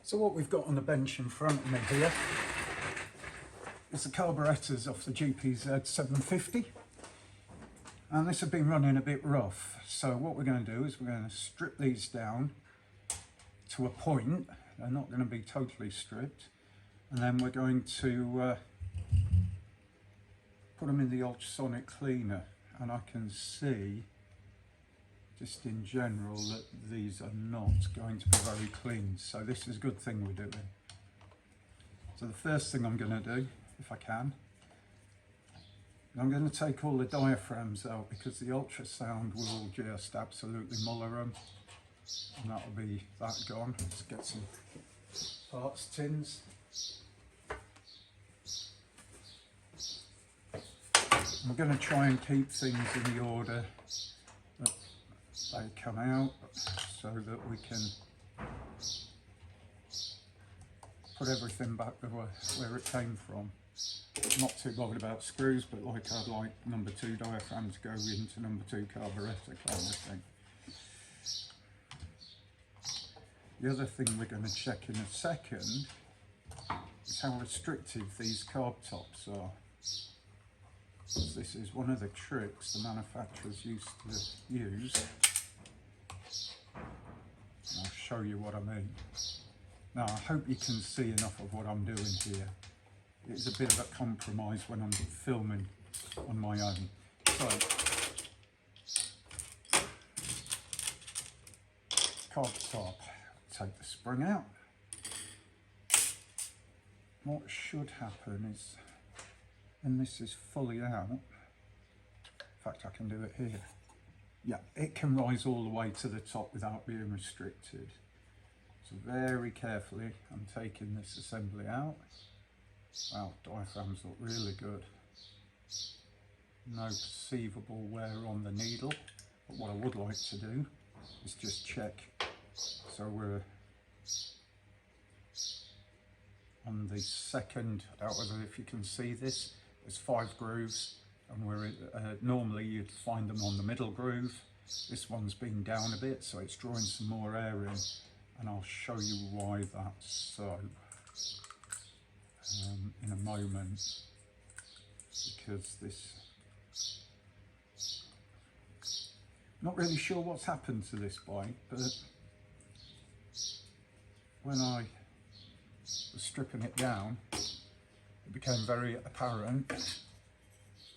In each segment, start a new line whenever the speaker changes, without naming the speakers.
So what we've got on the bench in front of me here is the carburetors off the GPz 750, and this has been running a bit rough. So what we're going to do is we're going to strip these down to a point. They're not going to be totally stripped, and then we're going to put them in the ultrasonic cleaner, and I can see just in general that these are not going to be very clean, so this is a good thing we're doing. So the first thing I'm going to do, if I can, I'm going to take all the diaphragms out, because the ultrasound will just absolutely muller them, and that'll be that gone. Let's get some parts tins. I'm going to try and keep things in the order that they come out, so that we can put everything back where it came from. I'm not too bothered about screws, but like I'd like number 2 diaphragm to go into number 2 carburetor kind of thing. The other thing we're going to check in a second is how restrictive these carb tops are. This is one of the tricks the manufacturers used to use. I'll show you what I mean. Now, I hope you can see enough of what I'm doing here. It's a bit of a compromise when I'm filming on my own. So, carb top, take the spring out. What should happen is, when this is fully out, in fact I can do it here, yeah, it can rise all the way to the top without being restricted. So very carefully I'm taking this assembly out. Wow, diaphragms look really good. No perceivable wear on the needle, but what I would like to do is just check. So we're on the second, I don't know if you can see this, there's 5 grooves, and we're normally you'd find them on the middle groove. This one's been down a bit, so it's drawing some more air in, and I'll show you why that's so in a moment, because this, not really sure what's happened to this bike, but when I was stripping it down, it became very apparent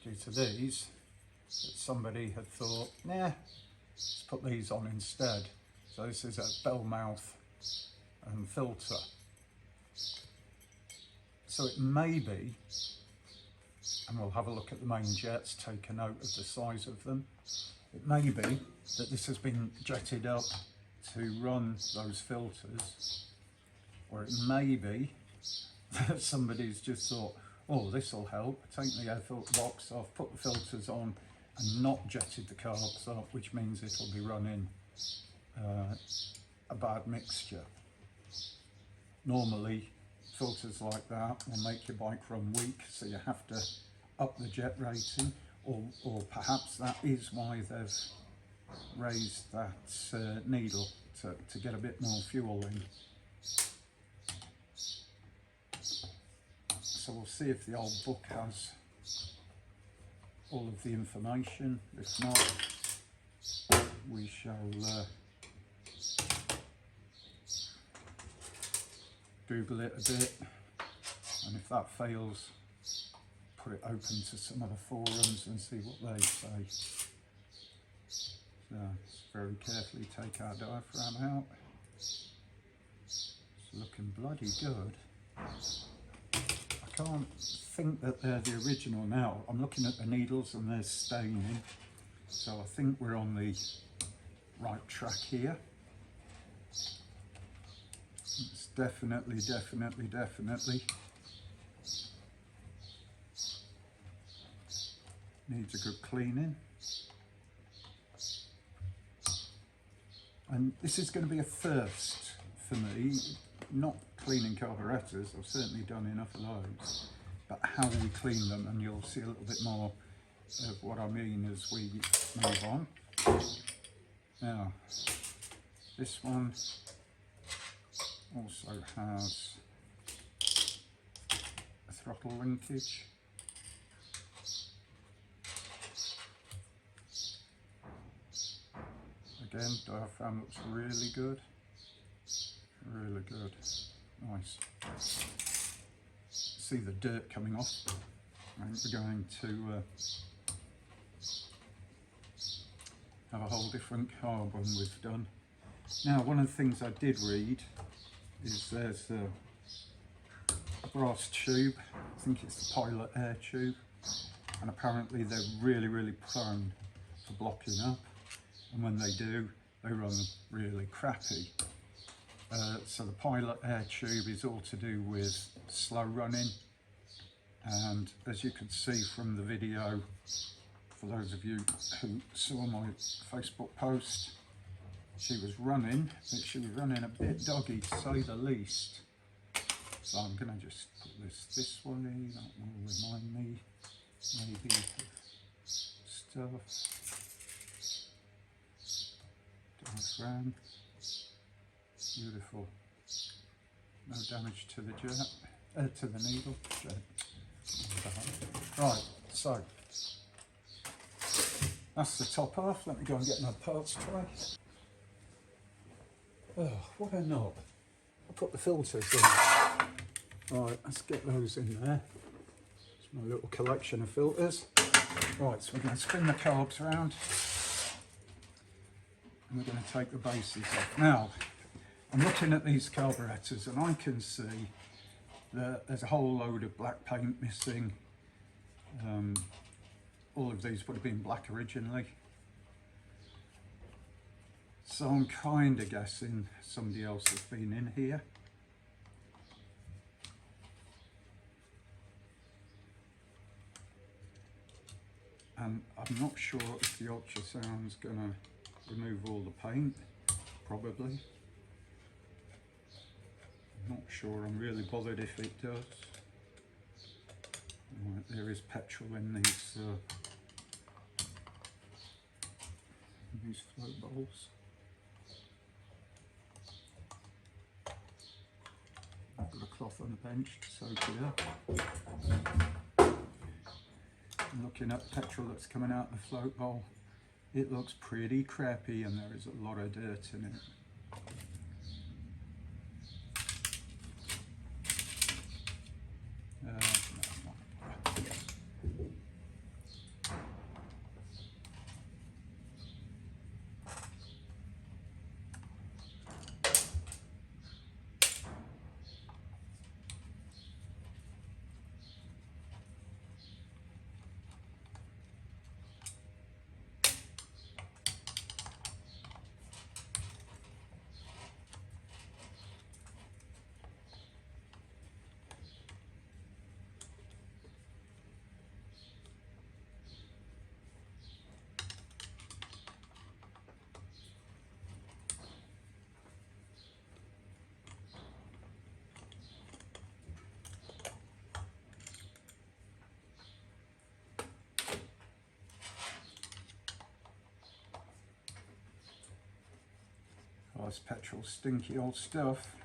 due to these that somebody had thought, nah, let's put these on instead. So this is a bell mouth and filter. So it may be, and we'll have a look at the main jets, take a note of the size of them. It may be that this has been jetted up to run those filters, or it may be that somebody's just thought, oh, this will help, take the air filter box off, put the filters on, and not jetted the carbs up, which means it'll be running a bad mixture. Normally filters like that will make your bike run weak, so you have to up the jet rating, or perhaps that is why they've raised that needle to get a bit more fuel in. So we'll see if the old book has all of the information. If not, we shall Google it a bit, and if that fails, put it open to some of the forums and see what they say. So let's very carefully take our diaphragm out. It's looking bloody good. I can't think that they're the original now. I'm looking at the needles and they're staining, so I think we're on the right track here. It's definitely needs a good cleaning. And this is going to be a first for me, not cleaning carburetors, I've certainly done enough of those, but how we clean them, and you'll see a little bit more of what I mean as we move on. Now, this one Also has a throttle linkage. Again, diaphragm looks really good. Really good. Nice. See the dirt coming off. I think we're going to have a whole different carb when we've done. Now, one of the things I did read is there's a brass tube. I think it's the pilot air tube, and apparently they're really prone to blocking up, and when they do, they run really crappy. So the pilot air tube is all to do with slow running, and as you can see from the video, for those of you who saw my Facebook post, she was running, but she was running a bit doggy to say the least. So I'm going to just put this way, that will remind me maybe of stuff. Diaphragm. Beautiful. No damage to the jet, to the needle. Right, so that's the top half. Let me go and get my parts tray. Oh, what a knob. I put the filters in. Right, let's get those in there. It's my little collection of filters. Right, so we're going to spin the carbs around, and we're going to take the bases off. Now, I'm looking at these carburetors and I can see that there's a whole load of black paint missing. All of these would have been black originally. So I'm kind of guessing somebody else has been in here. And I'm not sure if the ultrasound's going to remove all the paint. Probably. I'm not sure I'm really bothered if it does. Right, there is petrol in these float bowls. I've got a cloth on the bench to soak it up. I'm looking at the petrol that's coming out of the float bowl. It looks pretty crappy and there is a lot of dirt in it. Oh, this petrol, stinky old stuff.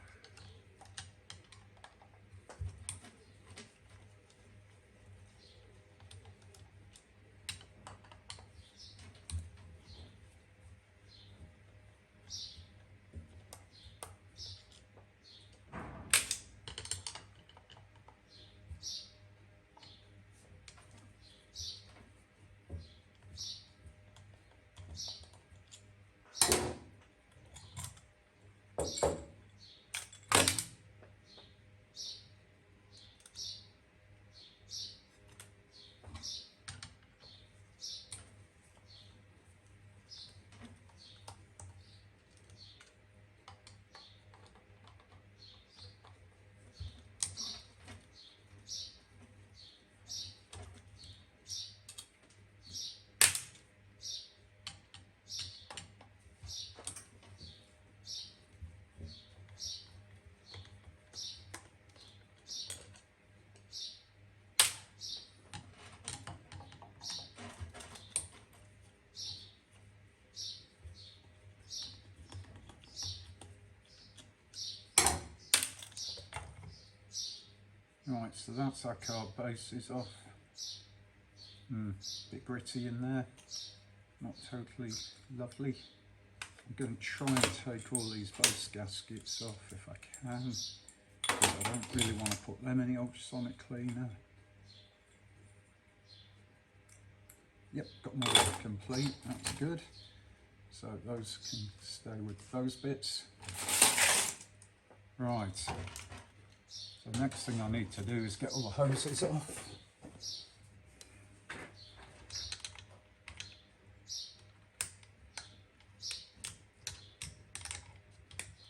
Right, so that's our carb bases off. Bit gritty in there, not totally lovely. I'm going to try and take all these base gaskets off if I can, because I don't really want to put them in the ultrasonic cleaner. Yep, got them all complete, that's good. So those can stay with those bits. Right, so the next thing I need to do is get all the hoses off.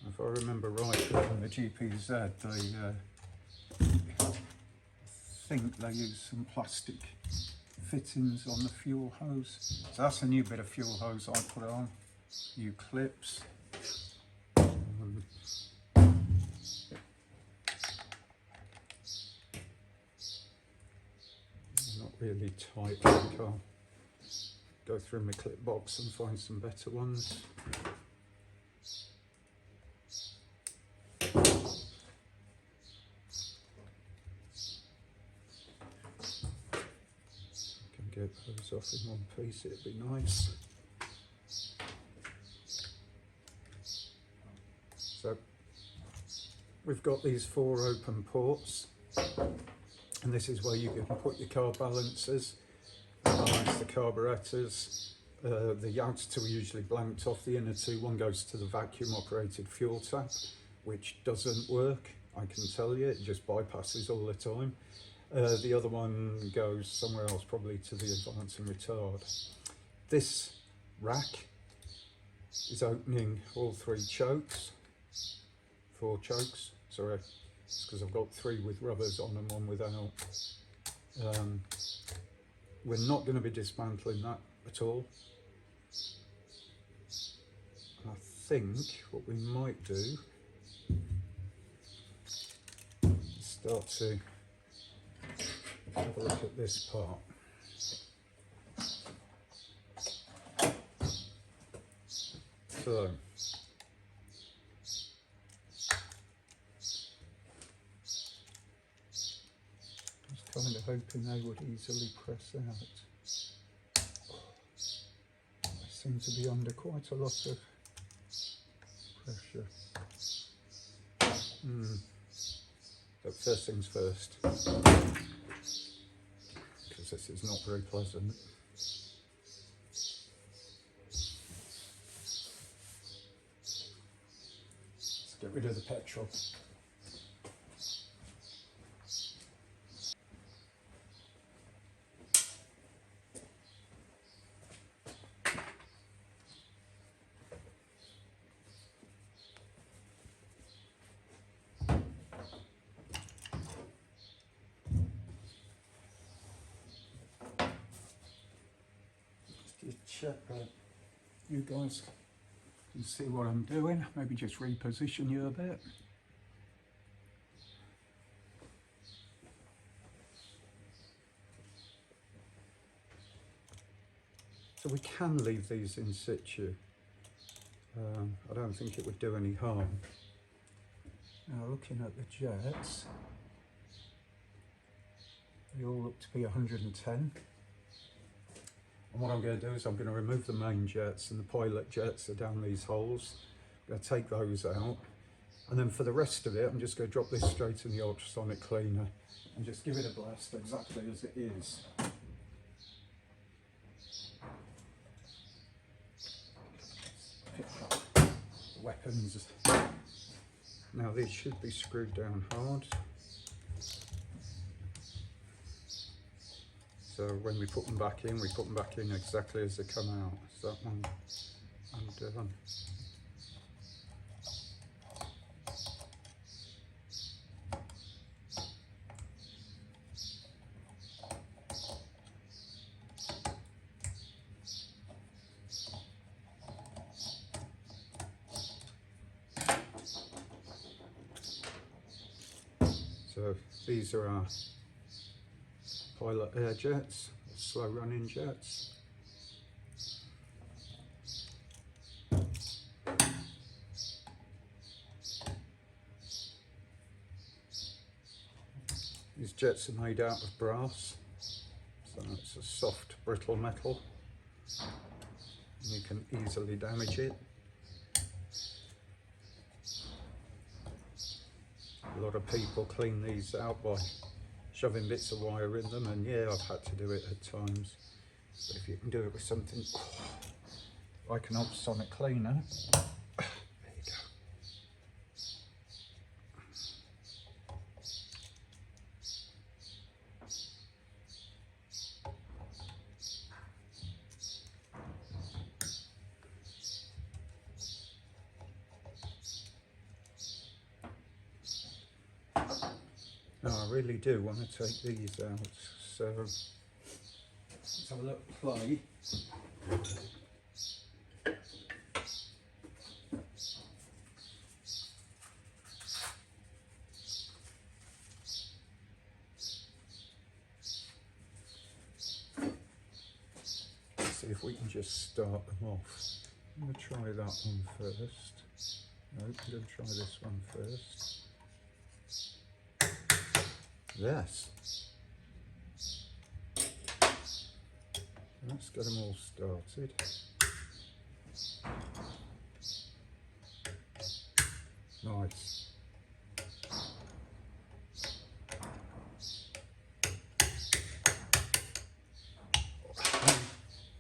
If I remember right, in the GPz, they think they use some plastic fittings on the fuel hose. So that's a new bit of fuel hose I put on, new clips. Not really tight, I think I'll go through my clip box and find some better ones. Get those off in one piece, it'd be nice. So we've got these 4 open ports, and this is where you can put your car balancers, balance the carburetors. The outer 2 are usually blanked off, the inner 2, one goes to the vacuum operated fuel tap, which doesn't work, I can tell you, it just bypasses all the time. The other one goes somewhere else, probably to the advance and retard. This rack is opening all 3 chokes, 4 chokes, sorry, it's because I've got 3 with rubbers on and 1 without. We're not going to be dismantling that at all. And I think what we might do is start to have a look at this part. So, I was kind of hoping they would easily press out. They seem to be under quite a lot of pressure. But first things first, because this is not very pleasant. Let's get rid of the petrol. Check that you guys can see what I'm doing. Maybe just reposition you a bit. So we can leave these in situ. I don't think it would do any harm. Now looking at the jets, they all look to be 110. And what I'm going to do is I'm going to remove the main jets, and the pilot jets are down these holes. I'm going to take those out, and then for the rest of it I'm just going to drop this straight in the ultrasonic cleaner and just give it a blast exactly as it is. Pick up the weapons. Now these should be screwed down hard. So when we put them back in, we put them back in exactly as they come out. So that one undone. So these are our pilot air jets, slow running jets. These jets are made out of brass, so it's a soft, brittle metal, and you can easily damage it. A lot of people clean these out by shoving bits of wire in them, and yeah, I've had to do it at times. But if you can do it with something like an ultrasonic cleaner, there you go. Now I really do want to take these out, so let's have a little play. See if we can just start them off. I'm going to try that one first. No, I'm going to try this one first. Yes. Let's get them all started. Nice.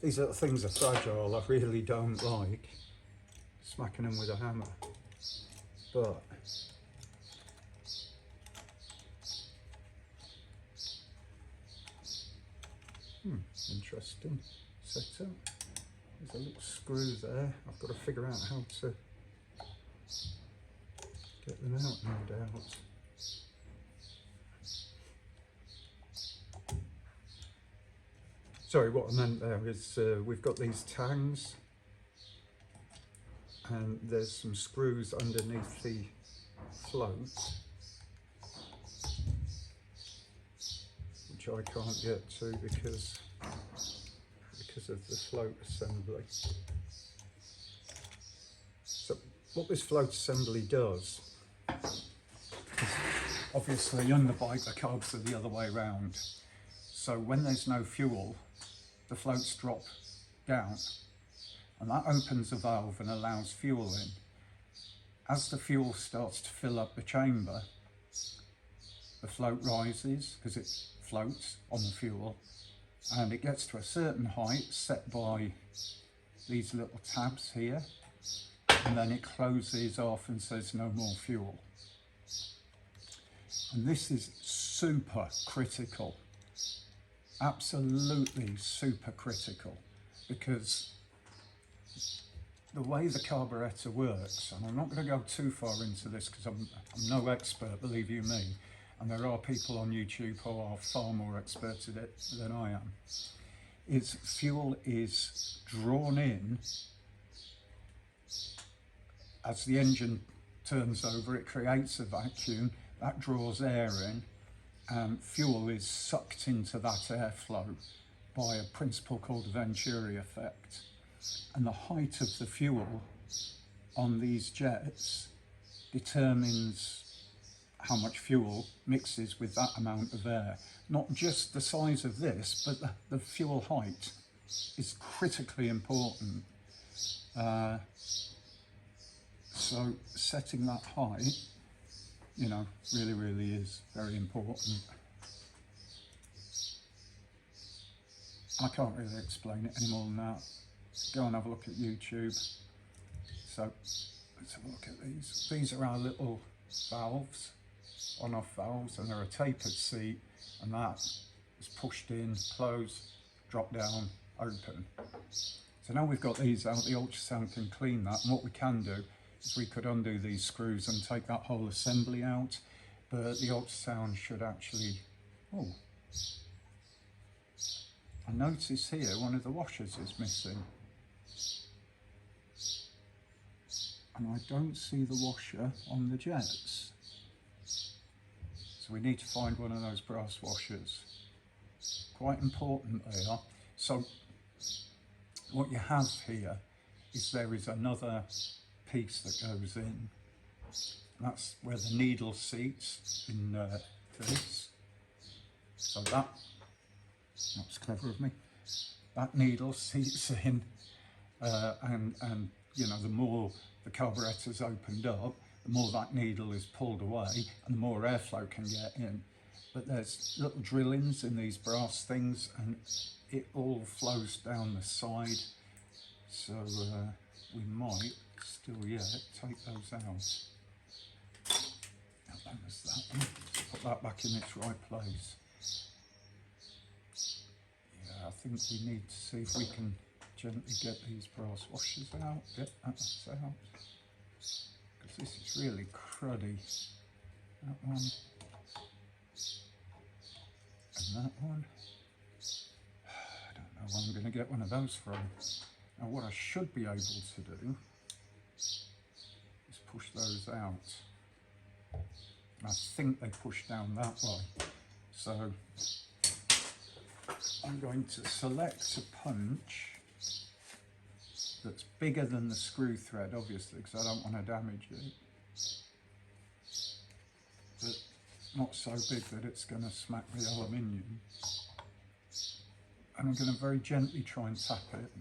These little things are fragile. I really don't like smacking them with a hammer, but interesting setup. There's a little screw there. I've got to figure out how to get them out, no doubt. Sorry, what I meant there is we've got these tangs, and there's some screws underneath the float, which I can't get to because of the float assembly. So what this float assembly does is, obviously on the bike the carbs are the other way around, so when there's no fuel the floats drop down, and that opens a valve and allows fuel in. As the fuel starts to fill up the chamber, the float rises because it floats on the fuel, and it gets to a certain height set by these little tabs here, and then it closes off and says no more fuel. And this is super critical, absolutely super critical, because the way the carburetor works, and I'm not going to go too far into this because I'm no expert, believe you me, and there are people on YouTube who are far more expert at it than I am, is fuel is drawn in as the engine turns over. It creates a vacuum that draws air in, and fuel is sucked into that airflow by a principle called the Venturi effect. And the height of the fuel on these jets determines how much fuel mixes with that amount of air. Not just the size of this, but the fuel height is critically important. So setting that height, you know, really is very important. I can't really explain it any more than that. Go and have a look at YouTube. So let's have a look at these. These are our little valves, on-off valves, and they're a tapered seat, and that is pushed in, close, drop down, open. So now we've got these out, the ultrasound can clean that, and what we can do is we could undo these screws and take that whole assembly out, but the ultrasound should actually, oh, I notice here one of the washers is missing, and I don't see the washer on the jets, so we need to find one of those brass washers. Quite important they are. So what you have here is there is another piece that goes in. That's where the needle seats in this, So that's clever of me. That needle seats in, and you know, the more the carburettor's opened up, the more that needle is pulled away and the more airflow can get in. But there's little drillings in these brass things and it all flows down the side. So we might still yet take those out. That was that one. Put that back in its right place. Yeah, I think we need to see if we can gently get these brass washers out. Get that out. Because this is really cruddy. That one. And that one. I don't know where I'm going to get one of those from. Now what I should be able to do is push those out. I think they push down that way. So I'm going to select a punch that's bigger than the screw thread, obviously, because I don't want to damage it. But not so big that it's going to smack the aluminium. And I'm going to very gently try and tap it.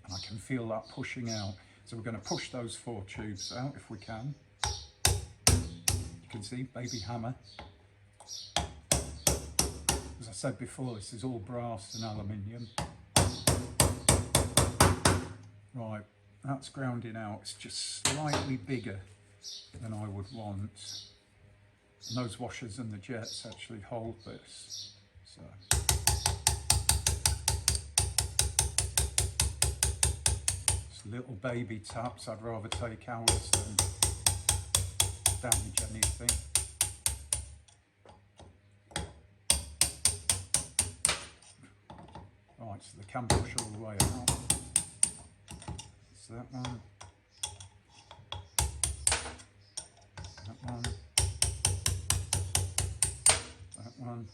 And I can feel that pushing out. So we're going to push those 4 tubes out if we can. You can see, baby hammer. As I said before, this is all brass and aluminium. Right, that's grounding out. It's just slightly bigger than I would want. And those washers and the jets actually hold this. So. Little baby taps. I'd rather take hours than damage anything. Right, so they can push all the way out. So that one. That one. That one.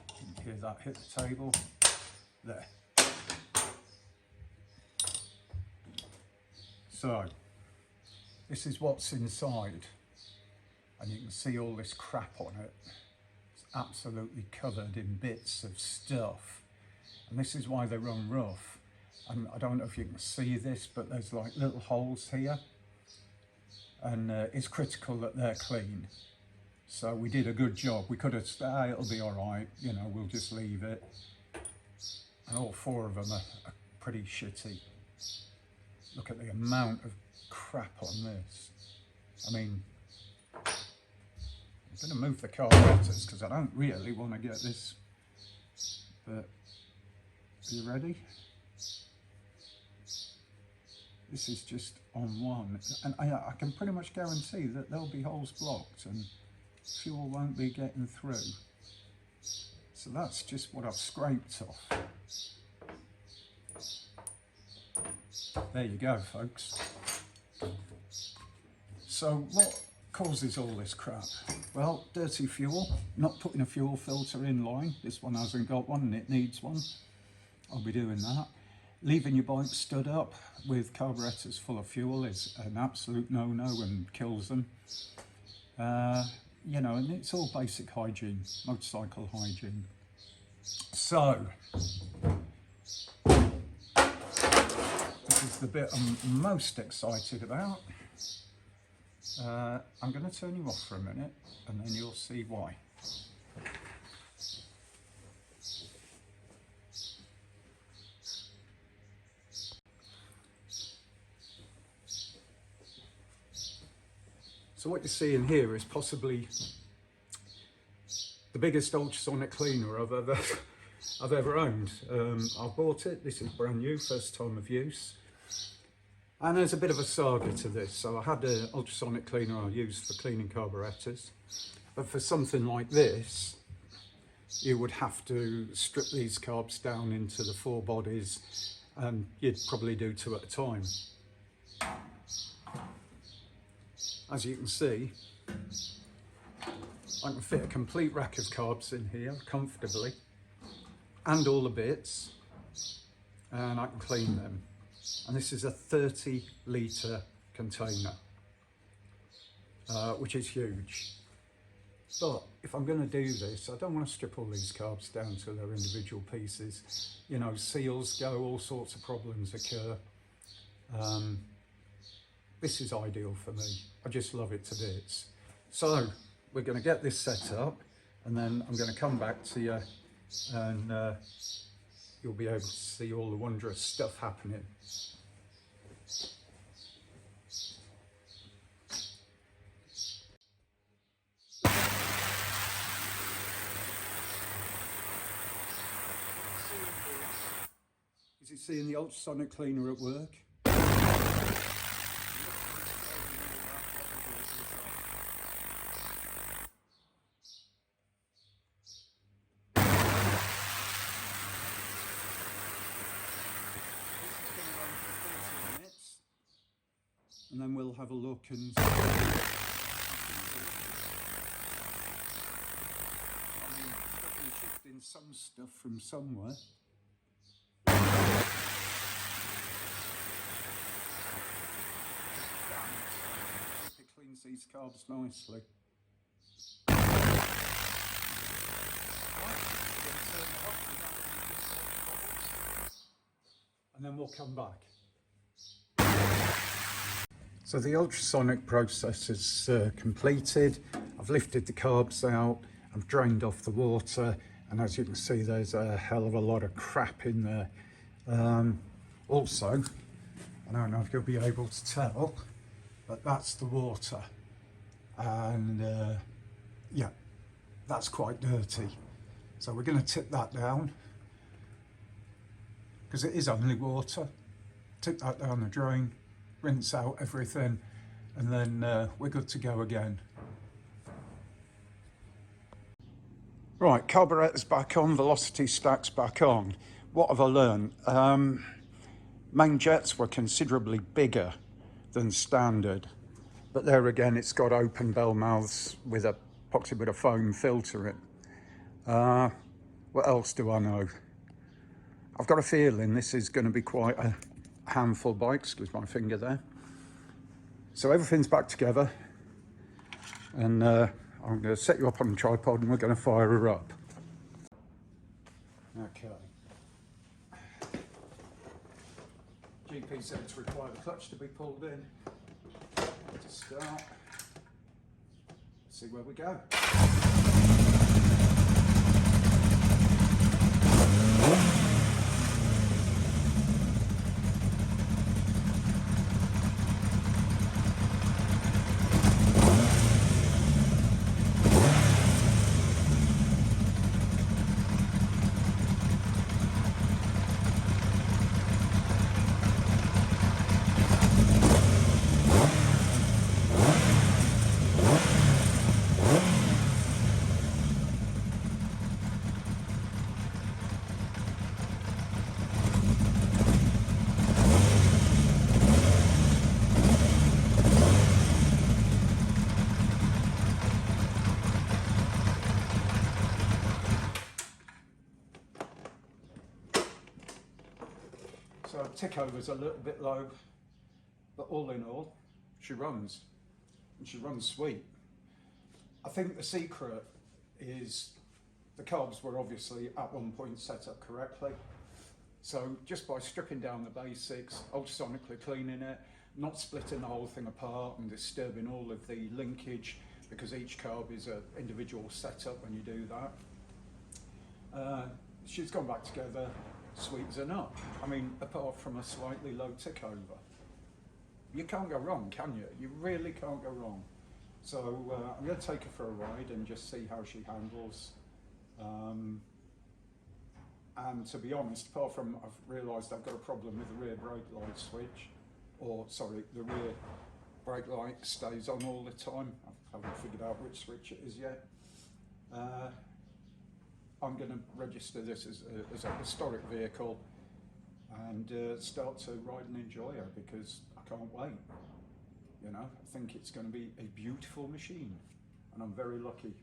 You can hear that hit the table. There. So, this is what's inside, and you can see all this crap on it. It's absolutely covered in bits of stuff, and this is why they run rough. And I don't know if you can see this, but there's like little holes here, and it's critical that they're clean. So we did a good job. We could have said, it'll be all right, you know, we'll just leave it. And all 4 of them are pretty shitty. Look at the amount of crap on this. I mean, I'm going to move the carburetors because I don't really want to get this. But are you ready? This is just on one. And I can pretty much guarantee that there'll be holes blocked and fuel won't be getting through. So that's just what I've scraped off. There you go, folks. So what causes all this crap? Well, dirty fuel, not putting a fuel filter in line. This one hasn't got one and it needs one. I'll be doing that. Leaving your bike stood up with carburetors full of fuel is an absolute no-no and kills them. You know, and it's all basic hygiene, motorcycle hygiene. So, this is the bit I'm most excited about. I'm going to turn you off for a minute and then you'll see why. So what you're seeing here is possibly the biggest ultrasonic cleaner I've ever owned. I've bought it, this is brand new, first time of use. And there's a bit of a saga to this. So I had an ultrasonic cleaner I used for cleaning carburetors. But for something like this, you would have to strip these carbs down into the 4 bodies, and you'd probably do 2 at a time. As you can see, I can fit a complete rack of carbs in here comfortably, and all the bits, and I can clean them. And this is a 30-litre container, which is huge. But if I'm going to do this, I don't want to strip all these carbs down to their individual pieces. You know, seals go, all sorts of problems occur. This is ideal for me. I just love it to bits. So we're going to get this set up, and then I'm going to come back to you, and you'll be able to see all the wondrous stuff happening. Is it seeing the ultrasonic cleaner at work? And then we'll have a look and shifting some stuff from somewhere. It cleans these carbs nicely. And then we'll come back. So the ultrasonic process is completed. I've lifted the carbs out, I've drained off the water, and as you can see there's a hell of a lot of crap in there. Also, I don't know if you'll be able to tell, but that's the water, and yeah, that's quite dirty. So we're going to tip that down, because it is only water. Tip that down the drain, rinse out everything, and then we're good to go again. Right, carburetors back on, velocity stacks back on. What have I learned? Main jets were considerably bigger than standard, but there again it's got open bell mouths with a epoxy with a foam filter in. What else do I know? I've got a feeling this is going to be quite a handful bike, excuse my finger there. So everything's back together, and I'm going to set you up on the tripod and we're going to fire her up. Okay. GP said to require the clutch to be pulled in. To start, see where we go. So tick over's a little bit low, but all in all, she runs, and she runs sweet. I think the secret is the carbs were obviously at one point set up correctly. So just by stripping down the basics, ultrasonically cleaning it, not splitting the whole thing apart and disturbing all of the linkage, because each carb is an individual setup when you do that. She's gone back together, sweet as a nut. I mean, apart from a slightly low tick over. You can't go wrong, can you? You really can't go wrong. So I'm going to take her for a ride and just see how she handles. And to be honest, apart from I've realised I've got a problem with the rear brake light switch, or sorry, the rear brake light stays on all the time. I haven't figured out which switch it is yet. I'm going to register this as a historic vehicle and start to ride and enjoy her, because I can't wait. You know, I think it's going to be a beautiful machine, and I'm very lucky.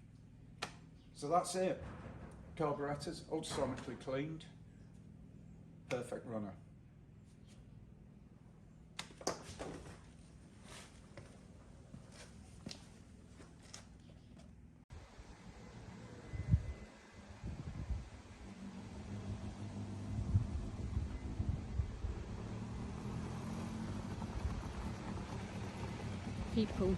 So that's it. Carburetors, ultrasonically cleaned, perfect runner.
people